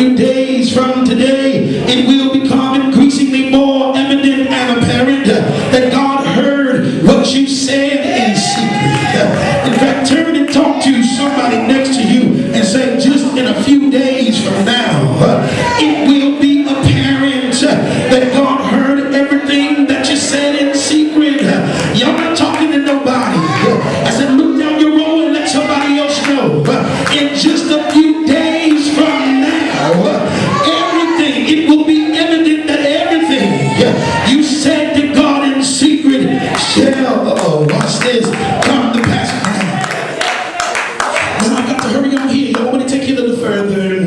few days from today, it will become increasingly more evident and apparent that God heard what you said in secret. In fact, turn and talk to somebody next to you and say, just in a few days from now, it will be apparent that God heard everything that you said in secret. Y'all not talking to nobody. I said, look down your row and let somebody else know. In just a few days from now, everything, it will be evident that everything you said to God in secret shall, watch this, come to pass. Now I've got to hurry on here. Y'all want me to take you a little further?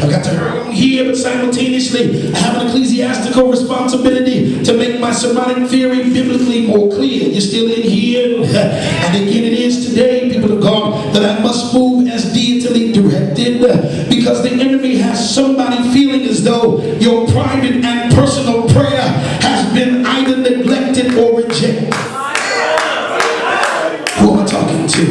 I've got to hurry on here, but simultaneously I have an ecclesiastical responsibility to make my sermonic theory biblically more clear. You're still in here? And again, it is today, people of God, that I must move as deity directed, because the enemy has somebody feeling as though your private and personal prayer has been either neglected or rejected. Who am I talking to?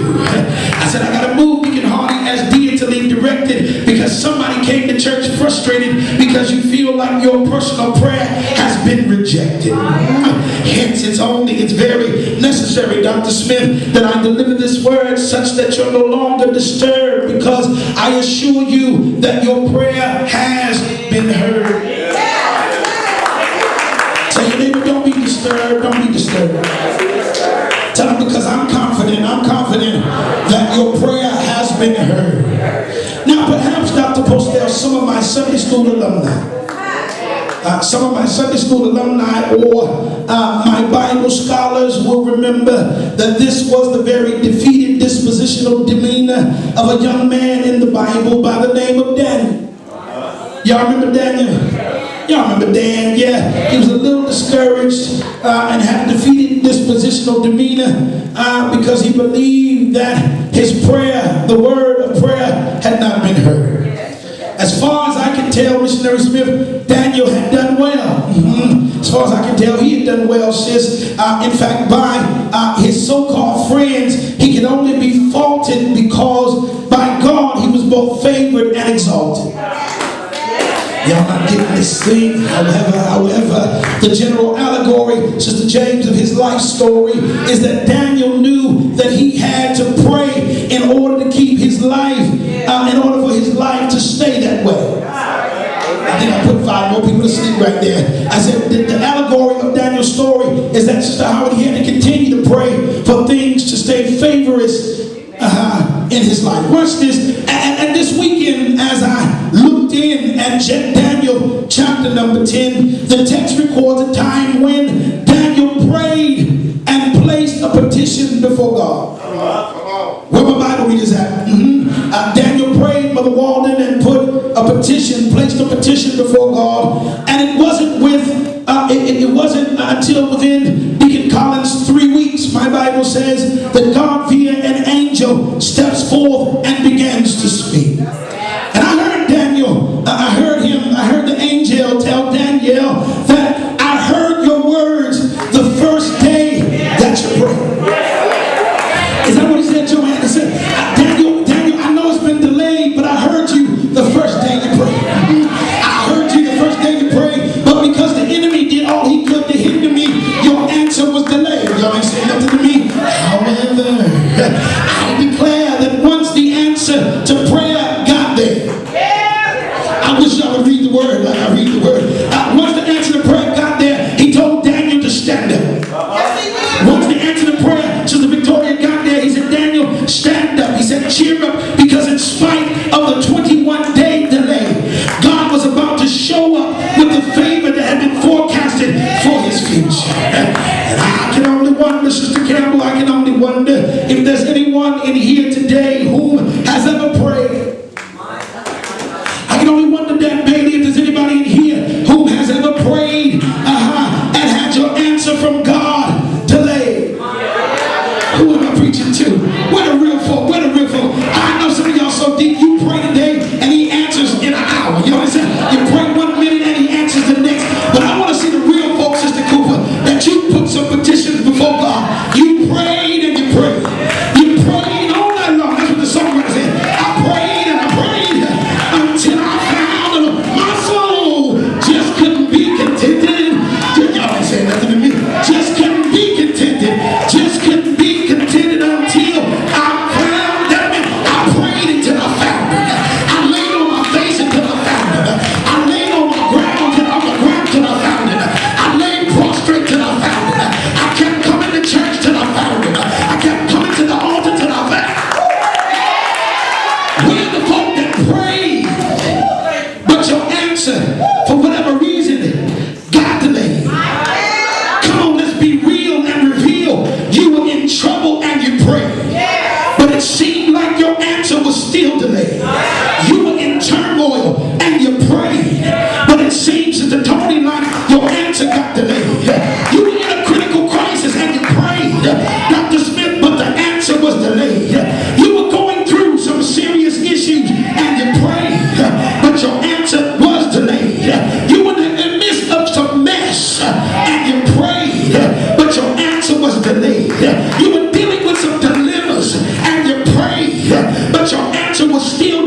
I said, I gotta move Weekend Hardy as deity directed, because somebody came to church frustrated because you feel like your personal prayer has been rejected. Hence, it's very necessary, Dr. Smith, that I deliver this word such that you're no longer disturbed, because I assure you that your prayer has been heard. Tell your neighbor, don't be disturbed, don't be disturbed. Tell them, because I'm confident that your prayer has been heard. Now, perhaps, Dr. Postel, some of my Sunday school alumni, or my Bible scholars will remember that this was the very defeated dispositional demeanor of a young man in the Bible by the name of Daniel. Y'all remember Daniel? Y'all remember Dan? Yeah, he was a little discouraged and had a defeated dispositional demeanor because he believed that his prayer, the word of prayer, had not been heard. As far as I can tell, Missionary Smith, Daniel had done well. As far as I can tell, he had done well, sis. In fact, by his so-called friends, he can only be faulted because by God he was both favored and exalted. Y'all not getting this thing. However, the general allegory, Sister James, of his life story is that Daniel knew that he had to pray in order to keep his life, in order for his life to stay that way. I think I put 5 more people to sleep right there. I said the allegory of Daniel's story is that Sister Howard, he had to continue to pray for things to stay favorite in his life. Watch this. And this weekend, as I looked in at Daniel chapter number 10, the text records a time when Daniel prayed and placed a petition before God. Where my Bible readers at? Daniel prayed, Mother Walden, and placed a petition before God. And it wasn't until within Deacon Collins' 3 weeks, my Bible says, that God via an angel steps forth and begins to speak. And I heard Daniel, I heard the angel tell Daniel that I heard your words the first day that you prayed. Is that what he said, Joanne? He said, Daniel, I know it's been delayed, but I heard you the first day you prayed. I heard you the first day you prayed, but because the enemy did all he could to hinder me, your answer was delayed. Y'all ain't saying nothing to me. However, I declare that once the answer to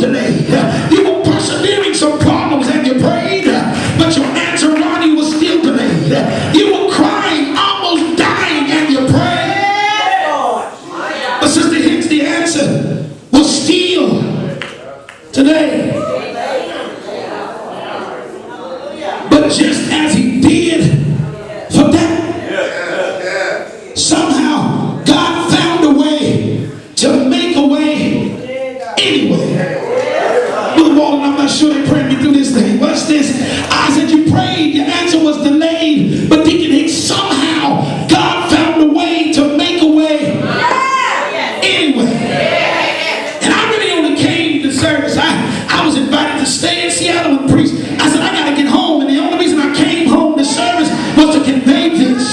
delayed. You were persevering some problems and you prayed, but your answer, Ronnie, was still delayed. You were crying, almost dying, and you prayed. But Sister Hicks, the answer was still today. But just as he did for that, somehow God found a way to make a way anyway. Brother Walden, I'm not sure they prayed me through this thing. Watch this. I said you prayed, your answer was delayed, but Deacon Hicks, somehow God found a way to make a way anyway. And I really only came to service. I was invited to stay in Seattle and preach. I said I got to get home, and the only reason I came home to service was to convey this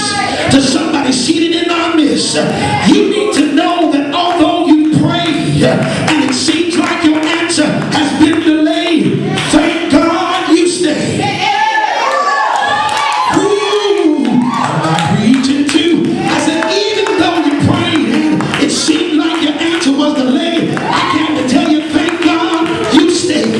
to somebody seated in our midst. You need to know that although you prayed and it seems like your answer has been delayed, thank God you stayed. Ooh, I'm preaching too. I said even though you prayed and it seemed like your answer was delayed, I came to tell you thank God you stayed.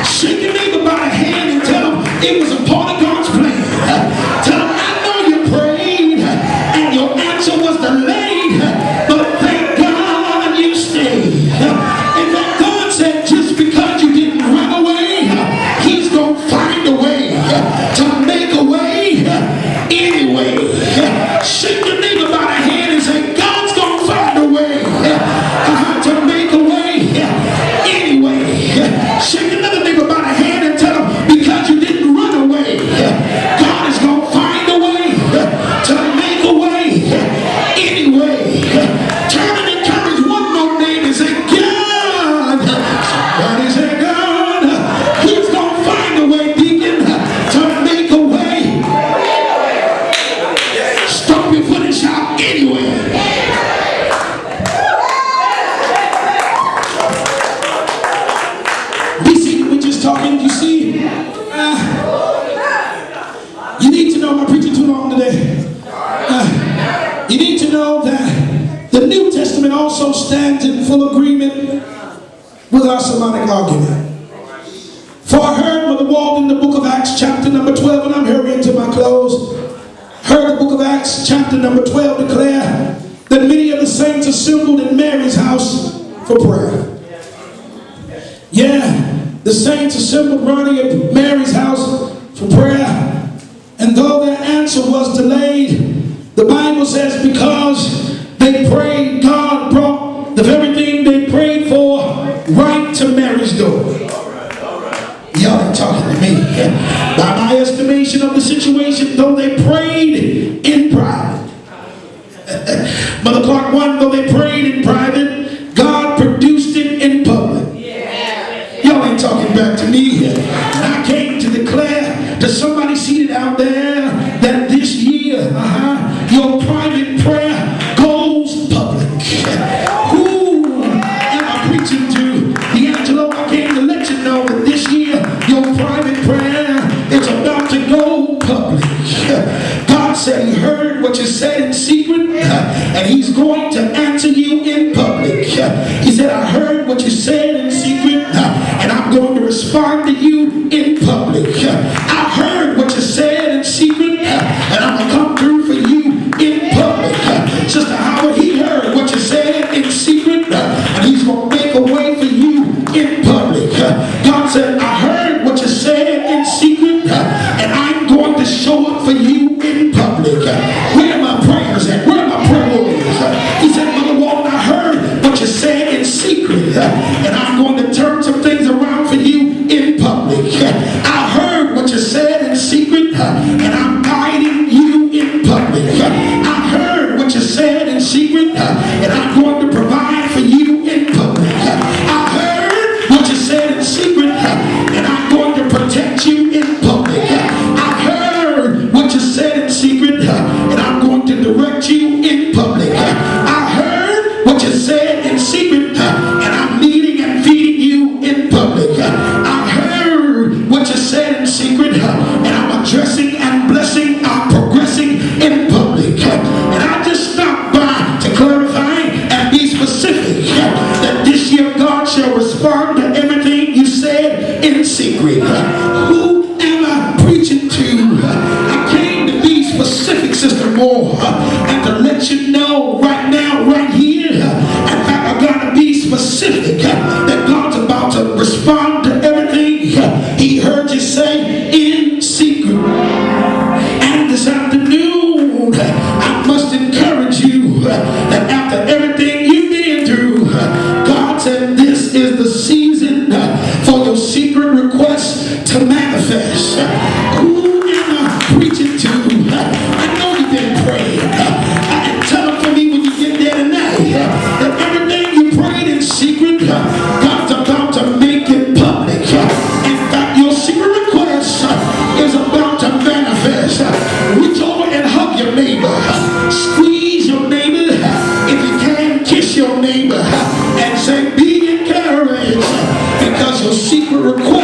Shake your neighbor by the hand and tell them it was a part of God's plan. Tell them I know you prayed and your answer was delayed, but thank God you stayed. In fact, God said just because you didn't run away, He's going to find a way to make a way anyway. Shake your neighbor by the hand and say, God's going to find a way to make a way anyway. Shake another neighbor by the hand and tell them because you didn't run away, God is going to find a way to make a way anyway. Turn and encourage one more neighbor and say, God, somebody say, God, He's going to find a way, Deacon, to make a way. Stomp your foot and shout anyway. We see, we're just talking, you see, you need to know, I'm preaching too long today. You need to know that the New Testament also stands in full agreement with our sermonic argument. For I heard Brother Walden in the book of Acts chapter number 12, and I'm hurrying to my close, heard the book of Acts chapter number 12 declare that many of the saints assembled in Mary's house for prayer. Yeah, the saints assembled Ronnie at Mary's house for prayer. And though their answer was delayed, the Bible says because they prayed, God brought the very thing they prayed for right to Mary's door. Y'all ain't talking to me. By my estimation of the situation, though they prayed in private, Mother Clark 1, though they prayed in private, God produced it in public. Y'all ain't talking back to me. And I came to declare to somebody seated out there that this year, your private prayer goes public. Who am I preaching to? D'Angelo, I came to let you know that this year, your private prayer is about to go public. God said He heard what you said in secret, and He's going to answer you in public. He said, I heard what you said in secret, and I'm going to respond to you in public. I heard what you said in secret, and I'm going to come through for you in public. Sister Howard, He heard what you said in secret, and He's going to make a way for you in public. God said, I heard what you said in secret, and I'm going to show up for you in public. Where are my prayers at? Where are my prayer warriors? He said, Mother Walden, I heard what you said in secret, and I'm going to turn some things around for you in public. I heard what you said in secret. Who am I preaching to? I came to be specific, Sister Moore, and to let you know right now, right here, in fact, I gotta be specific, that God's about to respond to everything He heard you say in secret. And this afternoon, I must encourage you that after everything you've been through, God said this is the season for your secret requests to manifest. Who am I preaching to? I know you've been praying. And tell them for me when you get there tonight that everything you prayed in secret, God's about to make it public. In fact, your secret request is about to manifest. Reach over and hug your neighbor. Squeeze your neighbor. If you can, kiss your neighbor. And say, be encouraged, because your secret request